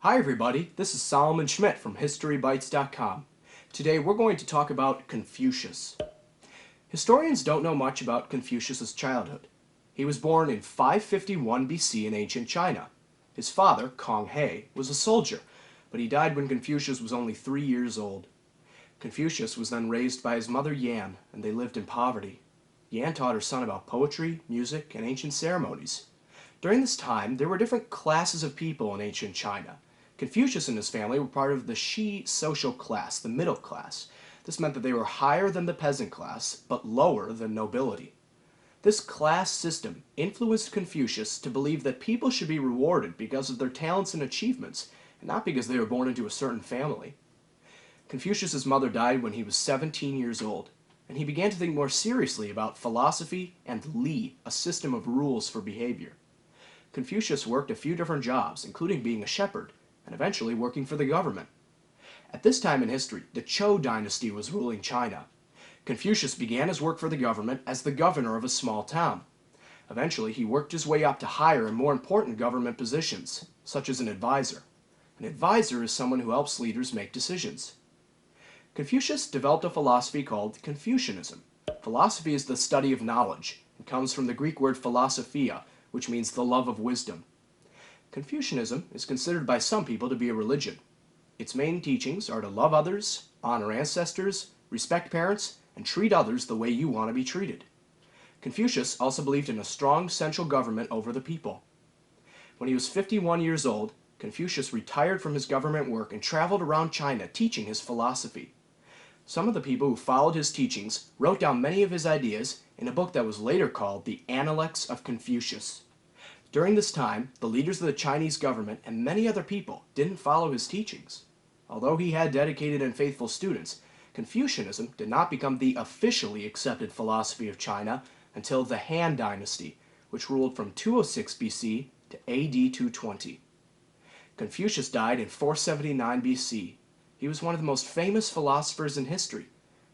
Hi everybody, this is Solomon Schmidt from HistoryBytes.com. Today we're going to talk about Confucius. Historians don't know much about Confucius's childhood. He was born in 551 BC in ancient China. His father, Kong He, was a soldier, but he died when Confucius was only 3 years old. Confucius was then raised by his mother Yan, and they lived in poverty. Yan taught her son about poetry, music, and ancient ceremonies. During this time, there were different classes of people in ancient China. Confucius and his family were part of the Shi social class, the middle class. This meant that they were higher than the peasant class, but lower than nobility. This class system influenced Confucius to believe that people should be rewarded because of their talents and achievements, and not because they were born into a certain family. Confucius's mother died when he was 17 years old, and he began to think more seriously about philosophy and Li, a system of rules for behavior. Confucius worked a few different jobs, including being a shepherd, and eventually working for the government. At this time in history, the Zhou dynasty was ruling China. Confucius began his work for the government as the governor of a small town. Eventually, he worked his way up to higher and more important government positions, such as an advisor. An advisor is someone who helps leaders make decisions. Confucius developed a philosophy called Confucianism. Philosophy is the study of knowledge, and comes from the Greek word philosophia, which means the love of wisdom. Confucianism is considered by some people to be a religion. Its main teachings are to love others, honor ancestors, respect parents, and treat others the way you want to be treated. Confucius also believed in a strong central government over the people. When he was 51 years old, Confucius retired from his government work and traveled around China teaching his philosophy. Some of the people who followed his teachings wrote down many of his ideas in a book that was later called the Analects of Confucius. During this time, the leaders of the Chinese government and many other people didn't follow his teachings. Although he had dedicated and faithful students, Confucianism did not become the officially accepted philosophy of China until the Han Dynasty, which ruled from 206 BC to AD 220. Confucius died in 479 BC. He was one of the most famous philosophers in history.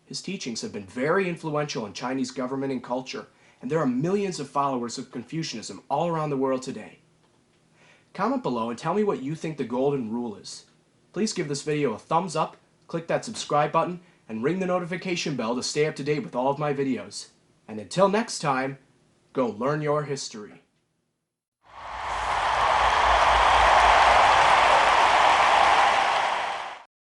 His teachings have been very influential in Chinese government and culture, and there are millions of followers of Confucianism all around the world today. Comment below and tell me what you think the golden rule is. Please give this video a thumbs up, click that subscribe button, and ring the notification bell to stay up to date with all of my videos. And until next time, go learn your history.